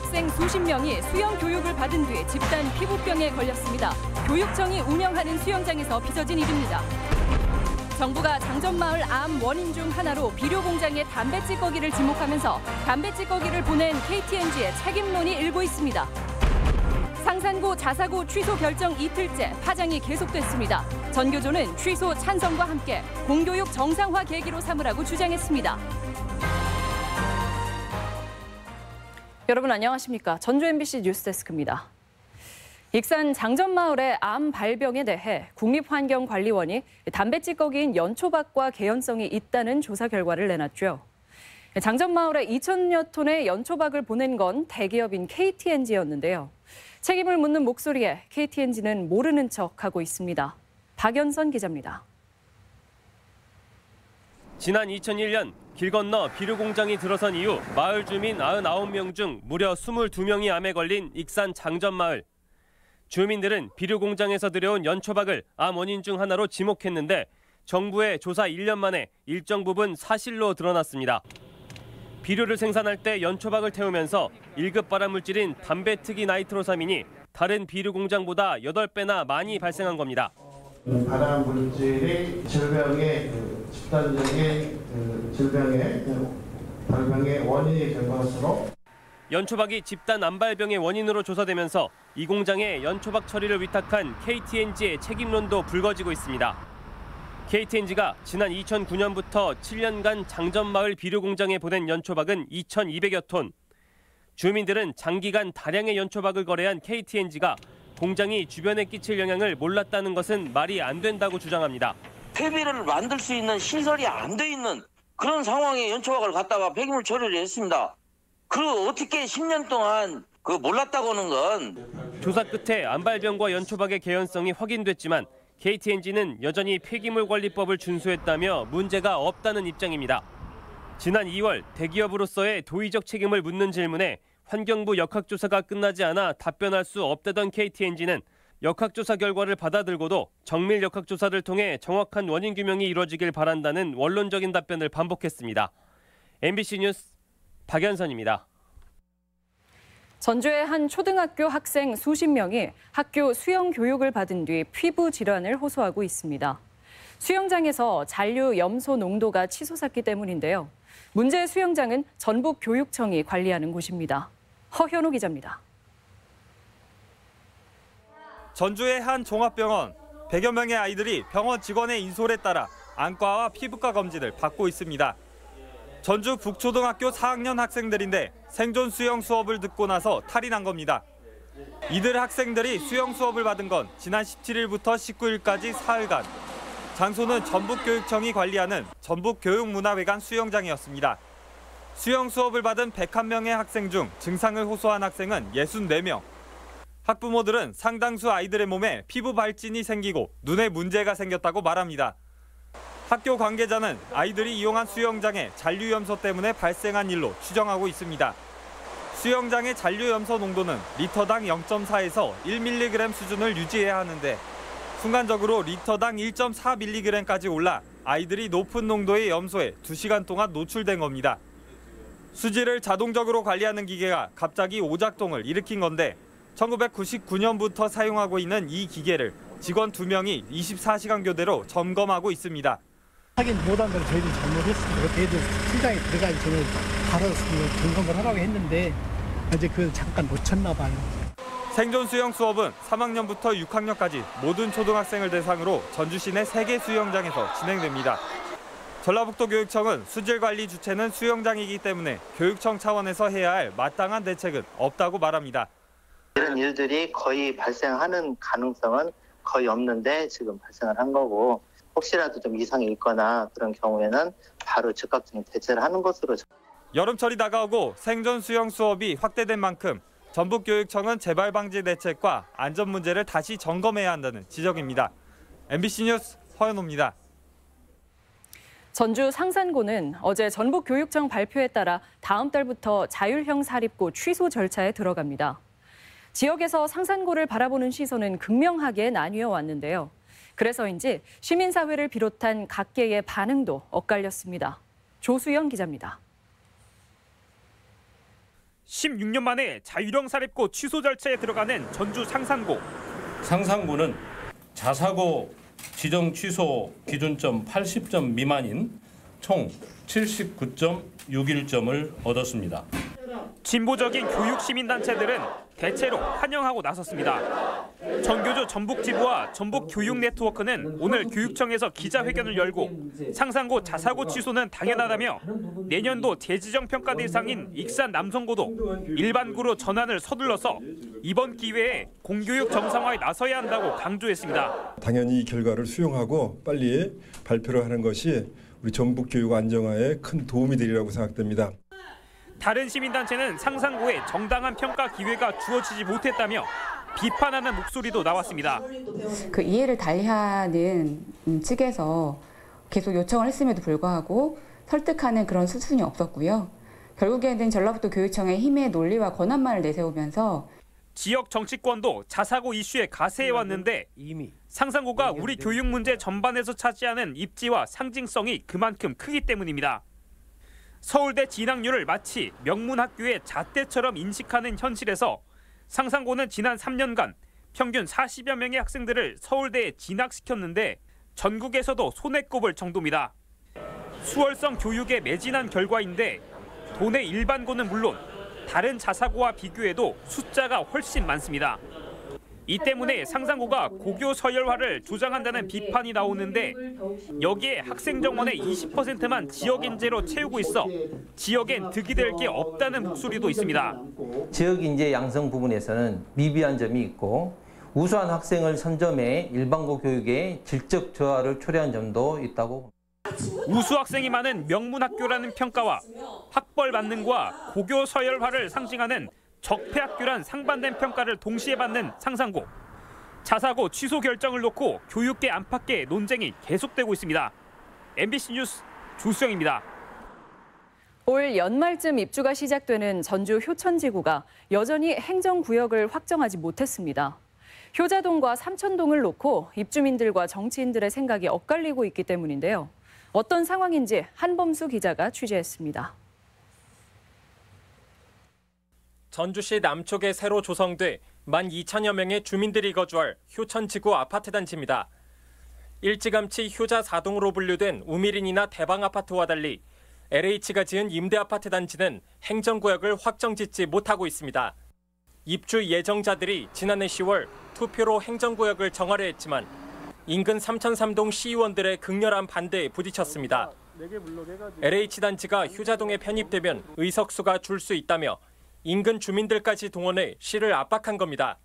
학생 수십 명이 수영 교육을 받은 뒤 집단 피부병에 걸렸습니다. 교육청이 운영하는 수영장에서 빚어진 일입니다. 정부가 장전마을 암 원인 중 하나로 비료 공장의 담배 찌꺼기를 지목하면서 담배 찌꺼기를 보낸 KTNG의 책임론이 일고 있습니다. 상산고 자사고 취소 결정 이틀째 파장이 계속됐습니다. 전교조는 취소 찬성과 함께 공교육 정상화 계기로 삼으라고 주장했습니다. 여러분 안녕하십니까? 전주 MBC 뉴스데스크입니다. 익산 장전마을의 암 발병에 대해 국립환경관리원이 담배 찌꺼기인 연초박과 개연성이 있다는 조사 결과를 내놨죠. 장전마을에 2,000여 톤의 연초박을 보낸 건 대기업인 KTNG였는데요. 책임을 묻는 목소리에 KTNG는 모르는 척하고 있습니다. 박연선 기자입니다. 지난 2001년 길 건너 비료 공장이 들어선 이후 마을 주민 99명 중 무려 22명이 암에 걸린 익산 장전마을. 주민들은 비료 공장에서 들여온 연초박을 암 원인 중 하나로 지목했는데 정부의 조사 1년 만에 일정 부분 사실로 드러났습니다. 비료를 생산할 때 연초박을 태우면서 1급 발암물질인 담배 특이 나이트로사민이 다른 비료 공장보다 8배나 많이 발생한 겁니다. 발암물질이 질병의 집단적인 질병의 발병의 원인이 된 것으로 연초박이 집단 암발병의 원인으로 조사되면서 이 공장에 연초박 처리를 위탁한 KTNG의 책임론도 불거지고 있습니다. KTNG가 지난 2009년부터 7년간 장전마을 비료 공장에 보낸 연초박은 2,200여 톤. 주민들은 장기간 다량의 연초박을 거래한 KTNG가 공장이 주변에 끼칠 영향을 몰랐다는 것은 말이 안 된다고 주장합니다. 폐비를 만들 수 있는 시설이 안 돼 있는 그런 상황에 연초박을 갖다가 폐기물 처리를 했습니다. 그 어떻게 10년 동안 몰랐다고 하는 건. 조사 끝에 암발병과 연초박의 개연성이 확인됐지만 KTNG는 여전히 폐기물관리법을 준수했다며 문제가 없다는 입장입니다. 지난 2월 대기업으로서의 도의적 책임을 묻는 질문에 환경부 역학조사가 끝나지 않아 답변할 수 없다던 KTNG는 역학조사 결과를 받아들고도 정밀 역학조사를 통해 정확한 원인 규명이 이루어지길 바란다는 원론적인 답변을 반복했습니다. MBC 뉴스 박연선입니다. 전주의 한 초등학교 학생 수십 명이 학교 수영 교육을 받은 뒤 피부 질환을 호소하고 있습니다. 수영장에서 잔류 염소 농도가 치솟았기 때문인데요. 문제의 수영장은 전북교육청이 관리하는 곳입니다. 허현우 기자입니다. 전주의 한 종합병원, 100여 명의 아이들이 병원 직원의 인솔에 따라 안과와 피부과 검진을 받고 있습니다. 전주 북초등학교 4학년 학생들인데 생존 수영 수업을 듣고 나서 탈이 난 겁니다. 이들 학생들이 수영 수업을 받은 건 지난 17일부터 19일까지 사흘간. 장소는 전북교육청이 관리하는 전북교육문화회관 수영장이었습니다. 수영 수업을 받은 101명의 학생 중 증상을 호소한 학생은 64명. 학부모들은 상당수 아이들의 몸에 피부 발진이 생기고 눈에 문제가 생겼다고 말합니다. 학교 관계자는 아이들이 이용한 수영장의 잔류염소 때문에 발생한 일로 추정하고 있습니다. 수영장의 잔류염소 농도는 리터당 0.4에서 1mg 수준을 유지해야 하는데 순간적으로 리터당 1.4mg까지 올라 아이들이 높은 농도의 염소에 2시간 동안 노출된 겁니다. 수질을 자동적으로 관리하는 기계가 갑자기 오작동을 일으킨 건데 1999년부터 사용하고 있는 이 기계를 직원 2명이 24시간 교대로 점검하고 있습니다. 확인 못한 대로 저희들이 잘못했습니다. 저희들 팀장에 들어가기 전에 바로 점검을 하라고 했는데 이제 잠깐 놓쳤나 봐요. 생존 수영 수업은 3학년부터 6학년까지 모든 초등학생을 대상으로 전주시 내 3개 수영장에서 진행됩니다. 전라북도 교육청은 수질 관리 주체는 수영장이기 때문에 교육청 차원에서 해야 할 마땅한 대책은 없다고 말합니다. 이런 일들이 거의 발생하는 가능성은 거의 없는데 지금 발생을 한 거고 혹시라도 좀 이상이 있거나 그런 경우에는 바로 즉각적인 대처를 하는 것으로. 여름철이 다가오고 생존 수영 수업이 확대된 만큼 전북교육청은 재발 방지 대책과 안전 문제를 다시 점검해야 한다는 지적입니다. MBC 뉴스 허연호입니다. 전주 상산고는 어제 전북교육청 발표에 따라 다음 달부터 자율형 사립고 취소 절차에 들어갑니다. 지역에서 상산고를 바라보는 시선은 극명하게 나뉘어 왔는데요. 그래서인지 시민사회를 비롯한 각계의 반응도 엇갈렸습니다. 조수영 기자입니다. 16년 만에 자유령 사립고 취소 절차에 들어가는 전주 상산고. 상산고는 자사고 지정 취소 기준점 80점 미만인 총 79.61점을 얻었습니다. 진보적인 교육시민단체들은 대체로 환영하고 나섰습니다. 전교조 전북지부와 전북교육네트워크는 오늘 교육청에서 기자회견을 열고 상산고 자사고 취소는 당연하다며 내년도 재지정 평가 대상인 익산 남성고도 일반고로 전환을 서둘러서 이번 기회에 공교육 정상화에 나서야 한다고 강조했습니다. 당연히 이 결과를 수용하고 빨리 발표를 하는 것이 우리 전북교육 안정화에 큰 도움이 되리라고 생각됩니다. 다른 시민단체는 상산고에 정당한 평가 기회가 주어지지 못했다며 비판하는 목소리도 나왔습니다. 그 이해를 달리하는 측에서 계속 요청을 했음에도 불구하고 설득하는 그런 수순이 없었고요. 결국에는 전라북도 교육청의 힘의 논리와 권한만을 내세우면서 지역 정치권도 자사고 이슈에 가세해왔는데 상산고가 우리 교육 문제 전반에서 차지하는 입지와 상징성이 그만큼 크기 때문입니다. 서울대 진학률을 마치 명문학교의 잣대처럼 인식하는 현실에서 상산고는 지난 3년간 평균 40여 명의 학생들을 서울대에 진학시켰는데 전국에서도 손에 꼽을 정도입니다. 수월성 교육에 매진한 결과인데 도내 일반고는 물론 다른 자사고와 비교해도 숫자가 훨씬 많습니다. 이 때문에 상산고가 고교 서열화를 주장한다는 비판이 나오는데 여기에 학생 정원의 20%만 지역 인재로 채우고 있어 지역엔 득이 될 게 없다는 목소리도 있습니다. 지역 인재 양성 부분에서는 미비한 점이 있고 우수한 학생을 선점해 일반고 교육의 질적 저하를 초래한 점도 있다고. 우수 학생이 많은 명문학교라는 평가와 학벌 만능과 고교 서열화를 상징하는 적폐학교란 상반된 평가를 동시에 받는 상산고. 자사고 취소 결정을 놓고 교육계 안팎의 논쟁이 계속되고 있습니다. MBC 뉴스 조수영입니다. 올 연말쯤 입주가 시작되는 전주 효천지구가 여전히 행정구역을 확정하지 못했습니다. 효자동과 삼천동을 놓고 입주민들과 정치인들의 생각이 엇갈리고 있기 때문인데요. 어떤 상황인지 한범수 기자가 취재했습니다. 전주시 남쪽에 새로 조성돼 12,000여 명의 주민들이 거주할 효천지구 아파트 단지입니다. 일찌감치 효자 4동으로 분류된 우미린이나 대방아파트와 달리 LH가 지은 임대아파트 단지는 행정구역을 확정짓지 못하고 있습니다. 입주 예정자들이 지난해 10월 투표로 행정구역을 정하려 했지만 인근 3003동 시의원들의 극렬한 반대에 부딪혔습니다. LH 단지가 효자동에 편입되면 의석수가 줄 수 있다며 인근 주민들까지 동원해 시를 압박한 겁니다.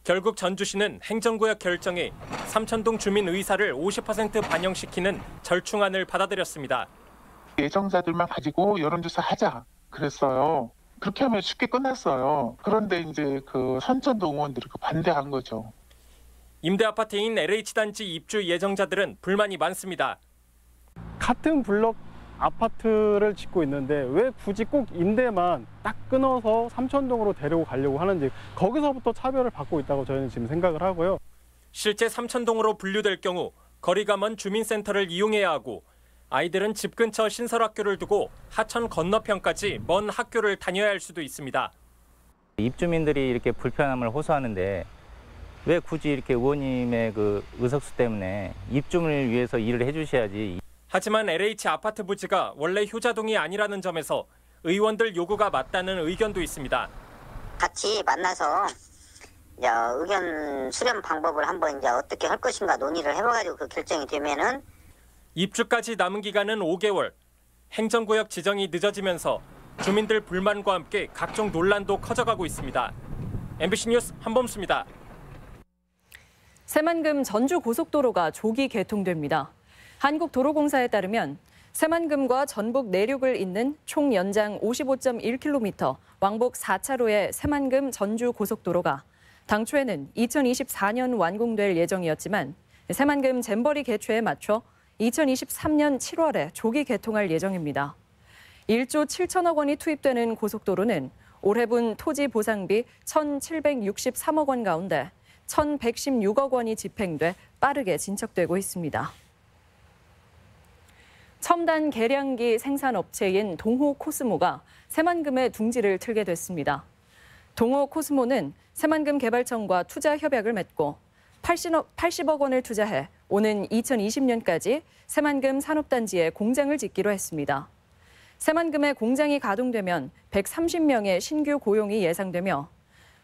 결국 전주시는 행정구역 결정에 삼천동 주민 의사를 50% 반영시키는 절충안을 받아들였습니다. 예정자들만 가지고 여론조사 하자 그랬어요. 그렇게 하면 쉽게 끝났어요. 그런데 이제 그 선천동 의원들이 반대한 거죠. 임대아파트인 LH 단지 입주 예정자들은 불만이 많습니다. 같은 블록 아파트를 짓고 있는데 왜 굳이 꼭 임대만 딱 끊어서 삼천동으로 데리고 가려고 하는지 거기서부터 차별을 받고 있다고 저희는 지금 생각을 하고요. 실제 삼천동으로 분류될 경우 거리가 먼 주민센터를 이용해야 하고 아이들은 집 근처 신설학교를 두고 하천 건너편까지 먼 학교를 다녀야 할 수도 있습니다. 입주민들이 이렇게 불편함을 호소하는데 왜 굳이 이렇게 의원님의 그 의석수 때문에 입주민을 위해서 일을 해주셔야지. 하지만 LH 아파트 부지가 원래 효자동이 아니라는 점에서 의원들 요구가 맞다는 의견도 있습니다. 같이 만나서 이제 의견 수렴 방법을 한번 이제 어떻게 할 것인가 논의를 해봐가지고 그 결정이 되면은 입주까지 남은 기간은 5개월. 행정구역 지정이 늦어지면서 주민들 불만과 함께 각종 논란도 커져가고 있습니다. MBC 뉴스 한범수입니다. 새만금 전주고속도로가 조기 개통됩니다. 한국도로공사에 따르면 새만금과 전북 내륙을 잇는 총 연장 55.1km, 왕복 4차로의 새만금 전주고속도로가 당초에는 2024년 완공될 예정이었지만 새만금 잼버리 개최에 맞춰 2023년 7월에 조기 개통할 예정입니다. 1조 7천억 원이 투입되는 고속도로는 올해분 토지 보상비 1,763억 원 가운데 1,116억 원이 집행돼 빠르게 진척되고 있습니다. 첨단 계량기 생산업체인 동호코스모가 새만금의 둥지를 틀게 됐습니다. 동호코스모는 새만금 개발청과 투자 협약을 맺고 80억 원을 투자해 오는 2020년까지 새만금 산업단지에 공장을 짓기로 했습니다. 새만금의 공장이 가동되면 130명의 신규 고용이 예상되며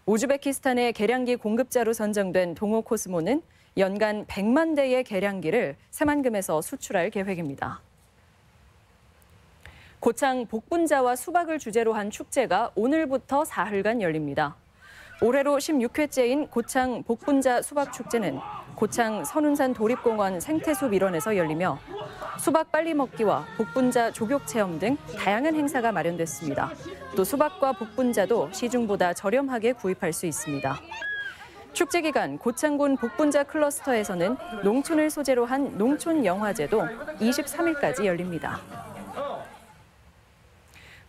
우즈베키스탄의 계량기 공급자로 선정된 동호코스모는 연간 100만 대의 계량기를 새만금에서 수출할 계획입니다. 고창 복분자와 수박을 주제로 한 축제가 오늘부터 사흘간 열립니다. 올해로 16회째인 고창 복분자 수박축제는 고창 선운산 도립공원 생태숲 일원에서 열리며 수박 빨리 먹기와 복분자 조격 체험 등 다양한 행사가 마련됐습니다. 또 수박과 복분자도 시중보다 저렴하게 구입할 수 있습니다. 축제 기간 고창군 복분자 클러스터에서는 농촌을 소재로 한 농촌영화제도 23일까지 열립니다.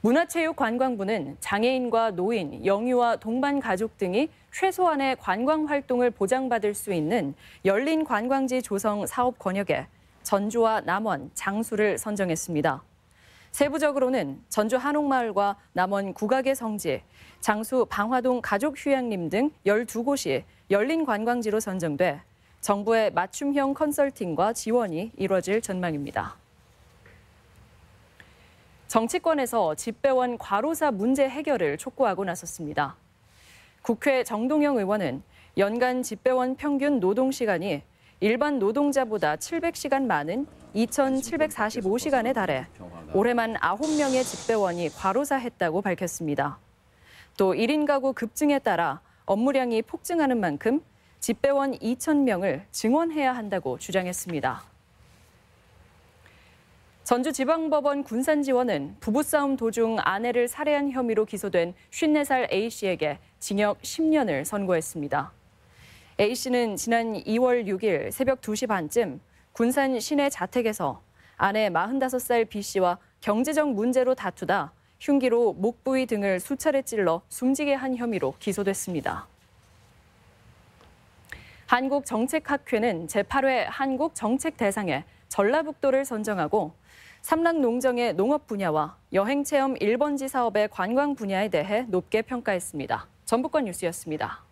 문화체육관광부는 장애인과 노인, 영유아, 동반 가족 등이 최소한의 관광 활동을 보장받을 수 있는 열린 관광지 조성 사업 권역에 전주와 남원, 장수를 선정했습니다. 세부적으로는 전주 한옥마을과 남원 국악의 성지, 장수 방화동 가족휴양림 등 12곳이 열린 관광지로 선정돼 정부의 맞춤형 컨설팅과 지원이 이뤄질 전망입니다. 정치권에서 집배원 과로사 문제 해결을 촉구하고 나섰습니다. 국회 정동영 의원은 연간 집배원 평균 노동시간이 일반 노동자보다 700시간 많은 2,745시간에 달해 올해만 9명의 집배원이 과로사했다고 밝혔습니다. 또 1인 가구 급증에 따라 업무량이 폭증하는 만큼 집배원 2,000명을 증원해야 한다고 주장했습니다. 전주지방법원 군산지원은 부부싸움 도중 아내를 살해한 혐의로 기소된 54살 A씨에게 징역 10년을 선고했습니다. A씨는 지난 2월 6일 새벽 2시 반쯤 군산 시내 자택에서 아내 45살 B씨와 경제적 문제로 다투다 흉기로 목 부위 등을 수차례 찔러 숨지게 한 혐의로 기소됐습니다. 한국정책학회는 제8회 한국정책대상에 전라북도를 선정하고 삼락농정의 농업 분야와 여행체험 1번지 사업의 관광 분야에 대해 높게 평가했습니다. 전북권 뉴스였습니다.